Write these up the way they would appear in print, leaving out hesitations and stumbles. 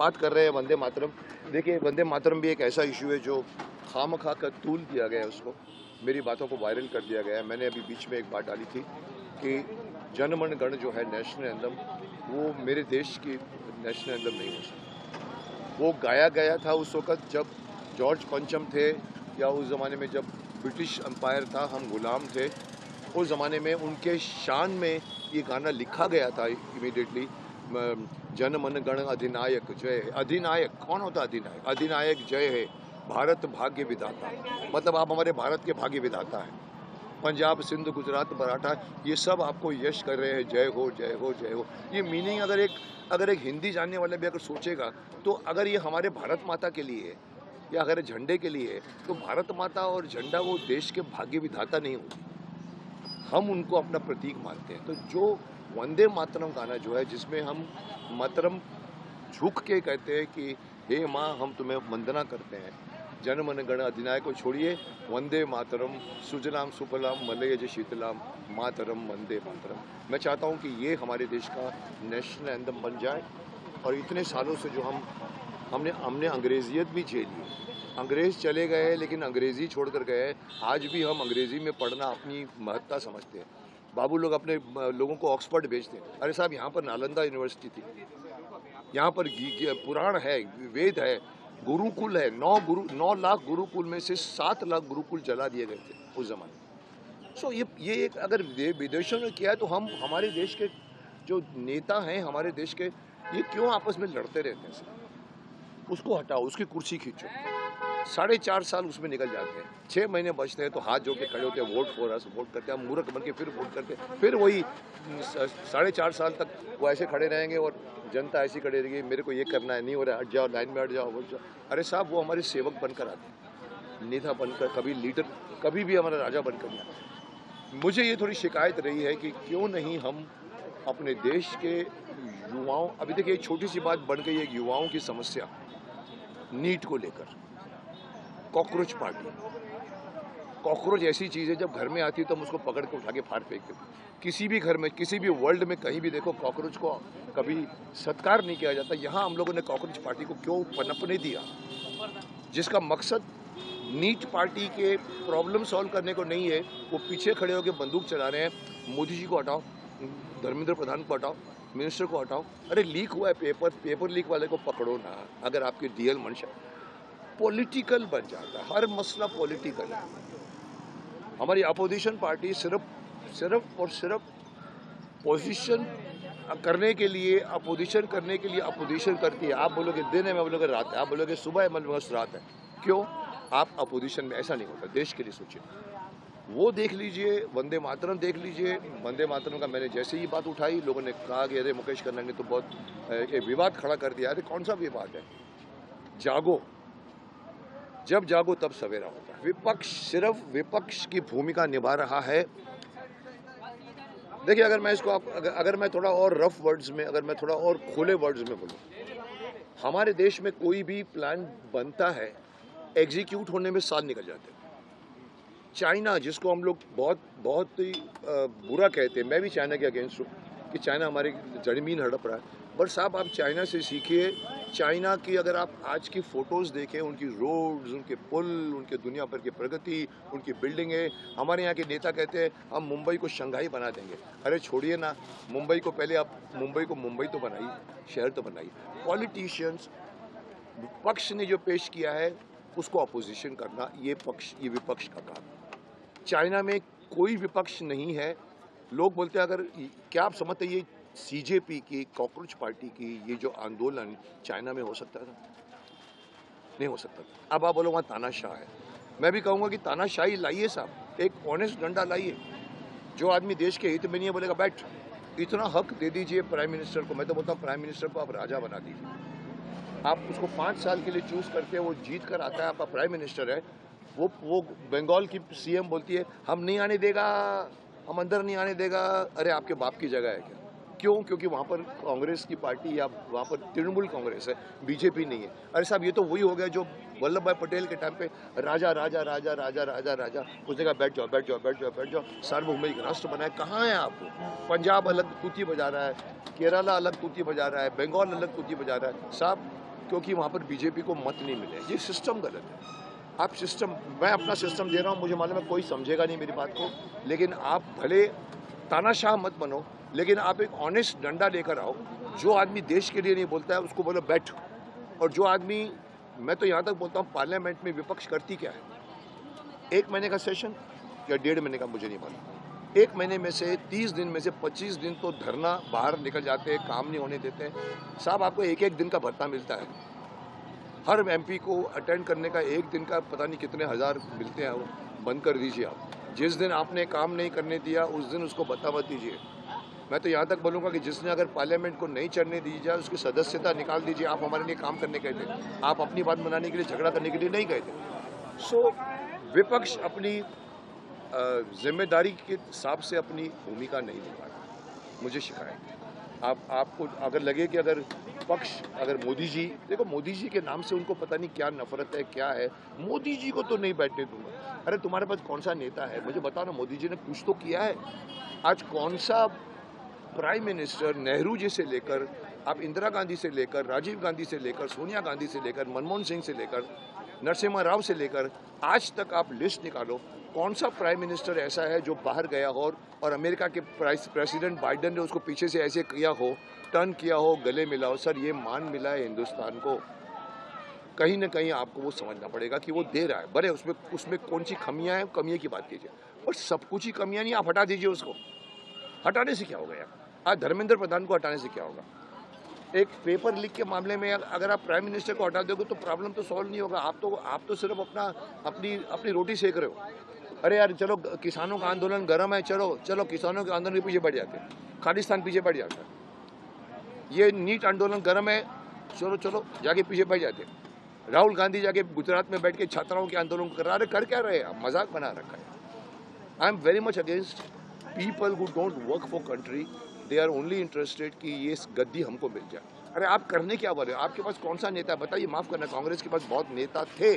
बात कर रहे हैं वंदे मातरम। देखिए, वंदे मातरम भी एक ऐसा इशू है जो खामखा का तूल दिया गया है उसको, मेरी बातों को वायरल कर दिया गया है। मैंने अभी बीच में एक बात डाली थी कि जन मन गण जो है नेशनल एंथम, वो मेरे देश की नेशनल एंथम नहीं हो सकता। वो गाया गया था उस वक़्त जब जॉर्ज पंचम थे, या उस ज़माने में जब ब्रिटिश एम्पायर था, हम गुलाम थे। उस ज़माने में उनके शान में ये गाना लिखा गया था इमीडिएटली। जन मन गण अधिनायक जय है। अधिनायक कौन होता है? अधिनायक, अधिनायक जय है, भारत भाग्य विधाता। मतलब आप हमारे भारत के भाग्य विधाता हैं। पंजाब, सिंध, गुजरात, मराठा, ये सब आपको यश कर रहे हैं, जय हो जय हो जय हो। ये मीनिंग अगर एक हिंदी जानने वाले भी अगर सोचेगा, तो अगर ये हमारे भारत माता के लिए है या अगर झंडे के लिए है, तो भारत माता और झंडा वो देश के भाग्य विधाता नहीं होती, हम उनको अपना प्रतीक मानते हैं। तो जो वंदे मातरम गाना जो है, जिसमें हम मातरम झुक के कहते हैं कि हे माँ, हम तुम्हें वंदना करते हैं, जन मन गण अधिनायक को छोड़िए, वंदे मातरम, सुजलाम सुफलाम मलयज शीतलाम, मातरम वंदे मातरम। मैं चाहता हूँ कि ये हमारे देश का नेशनल एंथम बन जाए। और इतने सालों से जो हमने अंग्रेजियत भी झेली है। अंग्रेज़ चले गए, लेकिन अंग्रेज़ी छोड़कर गए। आज भी हम अंग्रेज़ी में पढ़ना अपनी महत्ता समझते हैं। बाबू लोग अपने लोगों को ऑक्सफोर्ड भेजते हैं। अरे साहब, यहाँ पर नालंदा यूनिवर्सिटी थी, यहाँ पर पुराण है, वेद है, गुरुकुल है। 9 लाख गुरुकुल में से 7 लाख गुरुकुल जला दिए गए थे उस ज़माने। सो ये एक अगर विदेशों ने किया है, तो हम हमारे देश के जो नेता हैं, हमारे देश के, ये क्यों आपस में लड़ते रहते हैं? उसको हटाओ, उसकी कुर्सी खींचो। 4.5 साल उसमें निकल जाते हैं, 6 महीने बचते हैं तो हाथ जोड़ के खड़े होते हैं, वोट फॉर अस, वोट करते हैं, हम मूर्ख बन के फिर वोट करते हैं, फिर वही 4.5 साल तक वो ऐसे खड़े रहेंगे और जनता ऐसी खड़ी रहेगी, मेरे को ये करना है, नहीं हो रहा है, हट जाओ, लाइन में हट जाओ, वोट जाओ। अरे साहब, वो हमारे सेवक बनकर आते हैं, नेता बनकर, कभी लीडर, कभी भी हमारा राजा बनकर नहीं आते। मुझे ये थोड़ी शिकायत रही है कि क्यों नहीं हम अपने देश के युवाओं, अभी देखिए एक छोटी सी बात बन गई है, एक युवाओं की समस्या नीट को लेकर। कॉकरोच पार्टी, कॉकरोच ऐसी चीज़ है, जब घर में आती है तो हम उसको पकड़ के उठा के फाड़ फेंकते हैं। किसी भी घर में, किसी भी वर्ल्ड में कहीं भी देखो, कॉकरोच को कभी सत्कार नहीं किया जाता। यहाँ हम लोगों ने कॉकरोच पार्टी को क्यों पनपने दिया, जिसका मकसद नीट पार्टी के प्रॉब्लम सॉल्व करने को नहीं है। वो पीछे खड़े होकर बंदूक चला रहे हैं, मोदी जी को हटाओ, धर्मेंद्र प्रधान को हटाओ, मिनिस्टर को हटाओ। अरे लीक हुआ है पेपर लीक वाले को पकड़ो ना, अगर आपकी डीएल मंशा। पॉलिटिकल बन जाता है, हर मसला पॉलिटिकल है। हमारी अपोजिशन पार्टी सिर्फ और सिर्फ पोजीशन करने के लिए, अपोजिशन करने के लिए अपोजिशन करती है। आप बोलोगे दिन है, मैं बोलोगे रात है, आप बोलोगे सुबह है, मैं बोलोगे रात है। क्यों? आप अपोजिशन में, ऐसा नहीं होता। देश के लिए सोचिए। वो देख लीजिए, वंदे मातरम देख लीजिए। वंदे मातरम का मैंने जैसे ही बात उठाई, लोगों ने कहा कि अरे मुकेश खन्ना ने तो बहुत एक विवाद खड़ा कर दिया। अरे कौन सा विवाद है? जागो, जब जागो तब सवेरा होता है। विपक्ष सिर्फ विपक्ष की भूमिका निभा रहा है। देखिए, अगर मैं इसको अगर मैं थोड़ा और रफ वर्ड्स में, अगर मैं थोड़ा और खुले वर्ड्स में बोलूँ, हमारे देश में कोई भी प्लान बनता है, एग्जीक्यूट होने में साल निकल जाते हैं। चाइना, जिसको हम लोग बहुत ही बुरा कहते हैं, मैं भी चाइना के अगेंस्ट हूँ कि चाइना हमारी ज़मीन हड़प रहा है। बट साहब, आप चाइना से सीखिए। चाइना की अगर आप आज की फ़ोटोज़ देखें, उनकी रोड्स, उनके पुल, उनके दुनिया भर की प्रगति, उनकी बिल्डिंगें। हमारे यहाँ के नेता कहते हैं हम मुंबई को शंघाई बना देंगे। अरे छोड़िए ना, मुंबई को पहले आप मुंबई तो बनाइए, शहर तो बनाइए। पॉलिटिशियंस, पक्ष ने जो पेश किया है उसको अपोजिशन करना, ये विपक्ष का काम है। चाइना में कोई विपक्ष नहीं है। लोग बोलते हैं, अगर क्या आप समझते हैं ये सीजेपी की, कॉकरोच पार्टी की, ये जो आंदोलन चाइना में हो सकता था? नहीं हो सकता था। अब आप बोलो वहाँ तानाशाह है। मैं भी कहूँगा कि तानाशाही लाइए साहब, एक ऑनेस्ट डंडा लाइए। जो आदमी देश के हित में नहीं है, बोलेगा बैठ। इतना हक दे दीजिए प्राइम मिनिस्टर को। मैं तो बोलता हूँ प्राइम मिनिस्टर को आप राजा बना दीजिए। आप उसको 5 साल के लिए चूज़ करते हैं, वो जीत कर आता है, आपका प्राइम मिनिस्टर है। वो बंगाल की सीएम बोलती है हम नहीं आने देगा, हम अंदर नहीं आने देगा। अरे आपके बाप की जगह है क्या? क्यों? क्योंकि वहाँ पर कांग्रेस की पार्टी, या वहाँ पर तृणमूल कांग्रेस है, बीजेपी नहीं है। अरे साहब, ये तो वही हो गया जो वल्लभ भाई पटेल के टाइम पे राजा राजा राजा राजा राजा राजा, उसने कहा बैठ जाओ बैठ जाओ बैठ जाओ बैठ जाओ, सार्वभौमिक राष्ट्र बनाए। कहाँ है आप? पंजाब अलग तूती बजा रहा है, केरला अलग तूती बजा रहा है, बंगाल अलग तूती बजा रहा है। साहब, क्योंकि वहाँ पर बीजेपी को मत नहीं मिले। ये सिस्टम गलत है। आप सिस्टम, मैं अपना सिस्टम दे रहा हूँ, मुझे मालूम है कोई समझेगा नहीं मेरी बात को, लेकिन आप भले तानाशाह मत बनो, लेकिन आप एक ऑनेस्ट डंडा लेकर आओ। जो आदमी देश के लिए नहीं बोलता है उसको बोलो बैठ, और जो आदमी, मैं तो यहाँ तक बोलता हूँ पार्लियामेंट में विपक्ष करती क्या है, 1 महीने का सेशन या 1.5 महीने का मुझे नहीं मालूम, 1 महीने में से 30 दिन में से 25 दिन तो धरना, बाहर निकल जाते हैं, काम नहीं होने देते हैं। साहब आपको 1-1 दिन का भत्ता मिलता है, हर एमपी को अटेंड करने का 1 दिन का पता नहीं कितने हज़ार मिलते हैं, वो बंद कर दीजिए आप। जिस दिन आपने काम नहीं करने दिया उस दिन उसको भत्ता मत दीजिए। मैं तो यहाँ तक बोलूँगा कि जिसने अगर पार्लियामेंट को नहीं चढ़ने दी जाए उसकी सदस्यता निकाल दीजिए। आप हमारे लिए काम करने गए थे, आप अपनी बात मनाने के लिए, झगड़ा करने के लिए नहीं गए थे। सो विपक्ष अपनी जिम्मेदारी के हिसाब से अपनी भूमिका नहीं निभाता, मुझे शिकायत। आपको अगर लगे कि अगर पक्ष, अगर मोदी जी, देखो मोदी जी के नाम से उनको पता नहीं क्या नफरत है, क्या है, मोदी जी को तो नहीं बैठने दूंगा। अरे तुम्हारे पास कौन सा नेता है मुझे बताओ ना, मोदी जी ने कुछ तो किया है? आज कौन सा प्राइम मिनिस्टर, नेहरू जी से लेकर, आप इंदिरा गांधी से लेकर, राजीव गांधी से लेकर, सोनिया गांधी से लेकर, मनमोहन सिंह से लेकर, नरसिम्हा राव से लेकर, आज तक आप लिस्ट निकालो, कौन सा प्राइम मिनिस्टर ऐसा है जो बाहर गया हो और अमेरिका के प्रेसिडेंट बाइडेन ने उसको पीछे से ऐसे किया हो, टर्न किया हो, गले मिला हो? सर ये मान मिला है हिंदुस्तान को, कहीं ना कहीं आपको वो समझना पड़ेगा कि वो दे रहा है। बड़े उसमें कौन सी कमियां हैं, कमियों की बात कीजिए, और सब कुछ ही कमियां नहीं, आप हटा दीजिए उसको। हटाने से क्या होगा यार? आज धर्मेंद्र प्रधान को हटाने से क्या होगा? एक पेपर लीक के मामले में अगर आप प्राइम मिनिस्टर को हटा दोगे तो प्रॉब्लम तो सॉल्व नहीं होगा। आप तो सिर्फ अपनी रोटी सेक रहे हो। अरे यार चलो किसानों का आंदोलन गर्म है, चलो किसानों के आंदोलन के पीछे बढ़ जाते हैं, खालिस्तान पीछे बढ़ जाता है। ये नीट आंदोलन गर्म है, चलो जाके पीछे बढ़ जाते हैं। राहुल गांधी जाके गुजरात में बैठ के छात्राओं के आंदोलन कर रहा है। कर क्या रहे हैं? मजाक बना रखा है। I am very much against people who don't work for country, they are only interested कि ये गद्दी हमको मिल जाए। अरे आप करने क्या वाले हो? आपके पास कौन सा नेता है बताइए? माफ़ करना, कांग्रेस के पास बहुत नेता थे,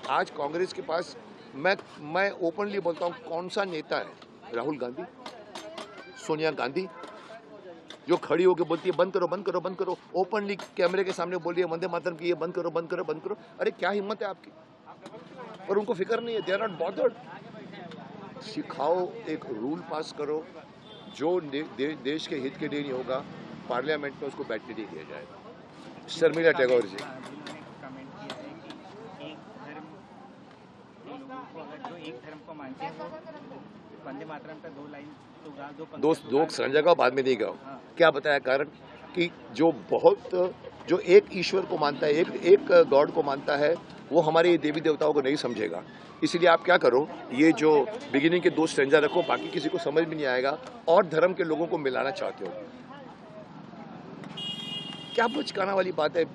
आज कांग्रेस के पास, मैं ओपनली बोलता हूँ, कौन सा नेता है? राहुल गांधी, सोनिया गांधी, जो खड़ी होकर बोलती है बंद करो बंद करो बंद करो, ओपनली कैमरे के सामने बोल रही है वंदे मातरम की, ये बंद करो बंद करो बंद करो। अरे क्या हिम्मत है आपकी? और उनको फिक्र नहीं है, दे आर नॉट बॉदर्ड। सिखाओ, एक रूल पास करो, जो देश के हित के लिए नहीं होगा पार्लियामेंट में उसको बैठने नहीं दिया जाएगा। शर्मिला टैगोर जी कमेंट किया है कि एक धर्म के लोगों को, अगर जो एक धर्म को मानते हैं वो वंदे मातरम का 2 लाइन तो गा दो संजय का बाद में नहीं गाओ। क्या बताया कारण? कि जो एक ईश्वर को मानता है, एक गॉड को मानता है, वो हमारे देवी देवताओं को नहीं समझेगा। इसलिए आप क्या करो, ये जो बिगिनिंग के 2 स्टैंजा रखो, बाकी किसी को समझ में नहीं आएगा, और धर्म के लोगों को मिलाना चाहते हो। क्या बचकाना वाली बात है?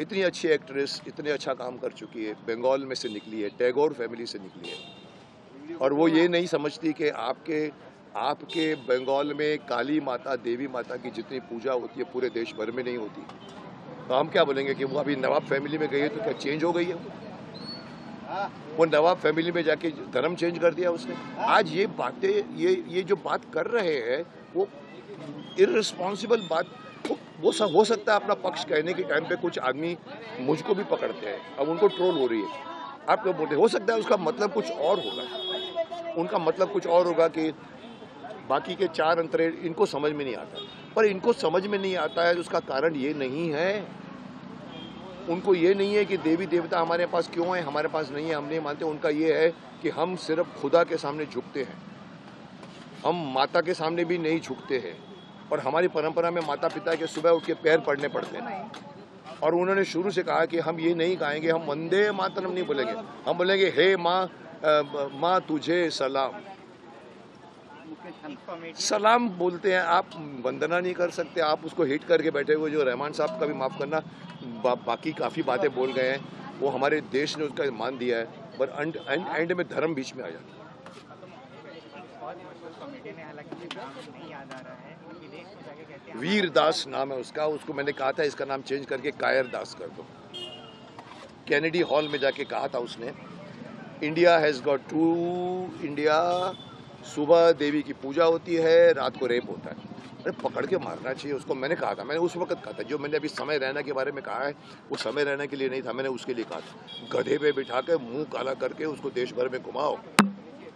इतनी अच्छी एक्ट्रेस, इतने अच्छा काम कर चुकी है, बंगाल में से निकली है, टैगोर फैमिली से निकली है, और वो ये नहीं समझती कि आपके बंगाल में काली माता, देवी माता की जितनी पूजा होती है पूरे देश भर में नहीं होती। तो हम क्या बोलेंगे कि वो अभी नवाब फैमिली में गई है तो क्या चेंज हो गई है? वो नवाब फैमिली में जाके धर्म चेंज कर दिया उसने। आज ये बातें, ये जो बात कर रहे हैं वो इररिस्पॉन्सिबल बात, वो हो सकता है अपना पक्ष कहने के टाइम पे कुछ आदमी मुझको भी पकड़ते हैं, अब उनको ट्रोल हो रही है। आप क्या बोलते हैं? हो सकता है उसका मतलब कुछ और होगा, उनका मतलब कुछ और होगा कि बाकी के 4 अंतरे इनको समझ में नहीं आता। पर इनको समझ में नहीं आता है उसका कारण ये नहीं है, उनको ये नहीं है कि देवी देवता हमारे पास क्यों है, हमारे पास नहीं है, हम नहीं मानते। उनका ये है कि हम सिर्फ खुदा के सामने झुकते हैं, हम माता के सामने भी नहीं झुकते हैं। और हमारी परंपरा में माता पिता के सुबह उठ के पैर पड़ने पड़ते हैं, और उन्होंने शुरू से कहा कि हम ये नहीं गाएंगे, हम वंदे मातरम नहीं बोलेंगे, हम बोलेंगे हे माँ तुझे सलाम। सलाम बोलते हैं, आप वंदना नहीं कर सकते। आप उसको हिट करके बैठे हुए जो रहमान साहब का भी माफ़ करना, बाकी काफ़ी बातें बोल गए हैं, वो हमारे देश ने उसका मान दिया है, पर एंड में धर्म बीच में आ जाता है। वीर दास नाम है उसका, उसको मैंने कहा था इसका नाम चेंज करके कायर दास कर दो। कैनेडी हॉल में जाके कहा था उसने, इंडिया हैज़ गॉट 2 इंडिया, सुबह देवी की पूजा होती है, रात को रेप होता है। अरे पकड़ के मारना चाहिए उसको। मैंने कहा था, मैंने उस वक्त कहा था, जो मैंने अभी समय रैना के बारे में कहा है वो समय रैना के लिए नहीं था, मैंने उसके लिए कहा था गधे पे बिठा के मुंह काला करके उसको देश भर में घुमाओ,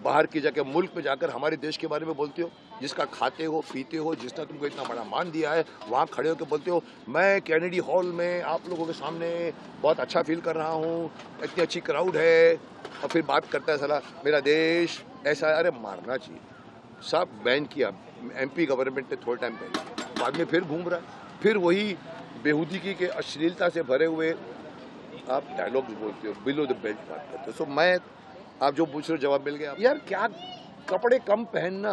बाहर की जाके मुल्क में जाकर हमारे देश के बारे में बोलते हो, जिसका खाते हो पीते हो, जिसने तुमको इतना बड़ा मान दिया है, वहाँ खड़े होकर बोलते हो मैं कैनेडी हॉल में आप लोगों के सामने बहुत अच्छा फील कर रहा हूँ, इतनी अच्छी क्राउड है, और फिर बात करता है साला मेरा देश ऐसा है। अरे मारना चाहिए। सब बैन किया, एमपी गवर्नमेंट ने थोड़ा टाइम बैन किया, बाद में फिर घूम रहा है, फिर वही बेहूदगी के अश्लीलता से भरे हुए आप डायलॉग्स बोलते हो, बिलो द बेल्ट बात करते हो। सो मैं, आप जो पूछ रहे हो जवाब मिल गया यार। क्या कपड़े कम पहनना,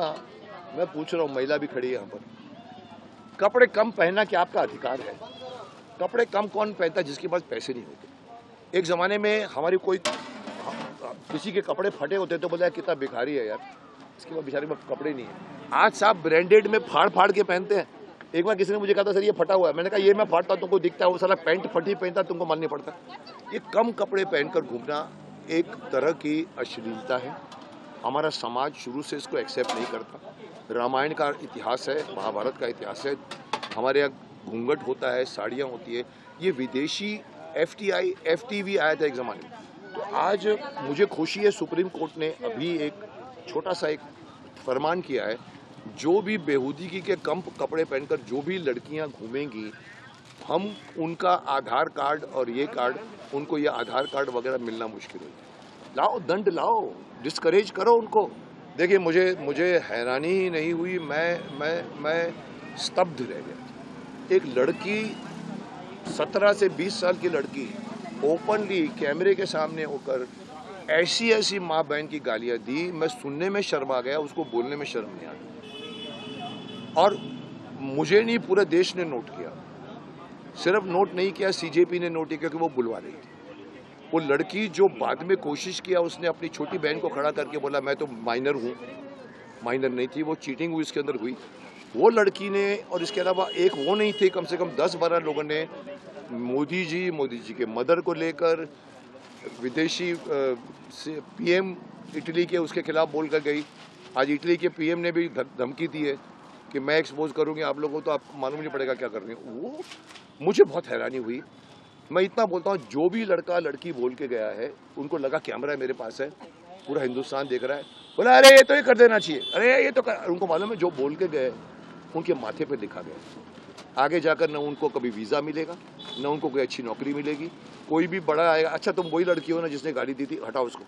मैं पूछ रहा हूँ, महिला भी खड़ी है यहाँ पर, कपड़े कम पहनना क्या आपका अधिकार है? कपड़े कम कौन पहनता है? जिसके पास पैसे नहीं होते। एक ज़माने में हमारी कोई किसी के कपड़े फटे होते तो बोला कितना भिखारी है यार, इसके पास बेचारे में कपड़े नहीं है। आज साहब ब्रांडेड में फाड़ फाड़ के पहनते हैं। एक बार किसी ने मुझे कहा था सर ये फटा हुआ है, मैंने कहा ये मैं फाड़ता तुमको दिखता है, वो साला पैंट फटी पहनता तुमको माननी पड़ता। ये कम कपड़े पहनकर घूमना एक तरह की अश्लीलता है। हमारा समाज शुरू से इसको एक्सेप्ट नहीं करता। रामायण का इतिहास है, महाभारत का इतिहास है, हमारे यहाँ घूंघट होता है, साड़ियाँ होती है। ये विदेशी FTV आया था एक ज़माने में। तो आज मुझे खुशी है सुप्रीम कोर्ट ने अभी एक छोटा सा एक फरमान किया है, जो भी बेहूदगी के कम कपड़े पहनकर जो भी लड़कियां घूमेंगी, हम उनका आधार कार्ड और ये कार्ड, उनको ये आधार कार्ड वगैरह मिलना मुश्किल होगी। लाओ दंड लाओ, डिस्करेज करो उनको। देखिए मुझे हैरानी ही नहीं हुई, मैं स्तब्ध रह गया। एक लड़की 17 से 20 साल की लड़की ओपनली कैमरे के सामने होकर ऐसी माँ बहन की गालियाँ दी, मैं सुनने में शर्मा गया, उसको बोलने में शर्म नहीं आ गई। और मुझे नहीं, पूरे देश ने नोट किया। सिर्फ नोट नहीं किया, CJP ने नोट किया क्योंकि वो बुलवा रही थी। वो लड़की जो बाद में कोशिश किया, उसने अपनी छोटी बहन को खड़ा करके बोला मैं तो माइनर हूँ, माइनर नहीं थी वो, चीटिंग हुई इसके अंदर हुई। वो लड़की ने, और इसके अलावा एक वो नहीं थे, कम से कम 10-12 लोगों ने मोदी जी के मदर को लेकर विदेशी PM इटली के उसके खिलाफ बोल कर गई। आज इटली के PM ने भी धमकी दी है कि मैं एक्सपोज करूंगी आप लोगों को, तो आपको मालूम नहीं पड़ेगा क्या कर रही हूँ। वो मुझे बहुत हैरानी हुई। मैं इतना बोलता हूँ, जो भी लड़का लड़की बोल के गया है, उनको लगा कैमरा मेरे पास है, पूरा हिंदुस्तान देख रहा है, बोला अरे ये तो ये कर देना चाहिए, अरे ये तो कर। उनको मालूम है जो बोल के गए उनके माथे पे लिखा गया। आगे जाकर न उनको कभी वीज़ा मिलेगा, न उनको कोई अच्छी नौकरी मिलेगी। कोई भी बड़ा आएगा, अच्छा तुम वही लड़की हो ना जिसने गाली दी थी, हटाओ उसको।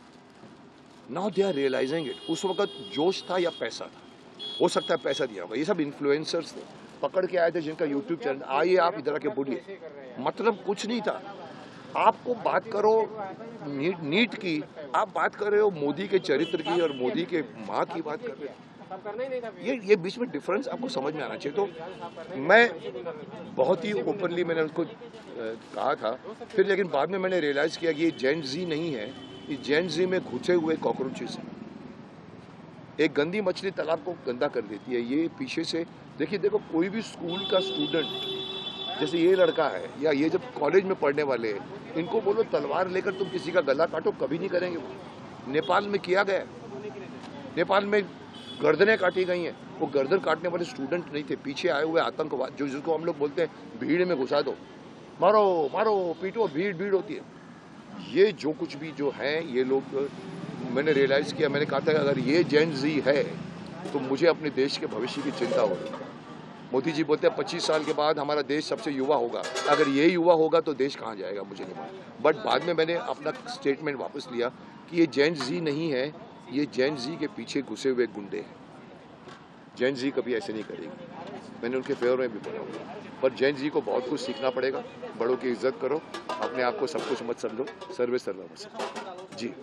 Now they are realising it. उस वक्त जोश था या पैसा था? हो सकता है पैसा दिया होगा। ये सब इन्फ्लुएंसर्स थे, पकड़ के आए थे जिनका यूट्यूब चैनल, आइए आप इधर आके बोलिए। मतलब कुछ नहीं था। आपको बात करो नीट की, आप बात कर रहे हो मोदी के चरित्र की और मोदी के माँ की बात कर रहे हो। ये बीच में डिफरेंस आपको समझ में आना चाहिए। तो मैं बहुत ही ओपनली मैंने उसको कहा था, फिर लेकिन बाद में मैंने रियलाइज़ किया कि ये जेन ज़ी नहीं है, ये जेन ज़ी में घुसे हुए कॉकरोचेस हैं। एक गंदी मछली तालाब को गंदा कर देती है। ये पीछे से देखो कोई भी स्कूल का स्टूडेंट, जैसे ये लड़का है या ये जब कॉलेज में पढ़ने वाले हैं, इनको बोलो तलवार लेकर तुम किसी का गला काटो, कभी नहीं करेंगे वो। नेपाल में किया गया, नेपाल में गर्दनें काटी गई हैं। वो गर्दन काटने वाले स्टूडेंट नहीं थे, पीछे आए हुए आतंकवाद, जो जिसको हम लोग बोलते हैं भीड़ में घुसा दो, मारो मारो पीटो, भीड़ होती है। ये जो कुछ भी जो है ये लोग, मैंने रियलाइज़ किया, मैंने कहा था अगर ये जेन ज़ी है तो मुझे अपने देश के भविष्य की चिंता हो रही है। मोदी जी बोलते हैं 25 साल के बाद हमारा देश सबसे युवा होगा। अगर ये युवा होगा तो देश कहाँ जाएगा मुझे नहीं मालूम। बट बाद में मैंने अपना स्टेटमेंट वापस लिया कि ये जेन ज़ी नहीं है, ये जेन ज़ी के पीछे घुसे हुए गुंडे हैं। जेन ज़ी कभी ऐसे नहीं करेगी। मैंने उनके फेवर में भी बोला हुआ, पर जेन ज़ी को बहुत कुछ सीखना पड़ेगा। बड़ों की इज्जत करो, अपने आप को सब कुछ मत समझो, सर्वे सर्वम जी।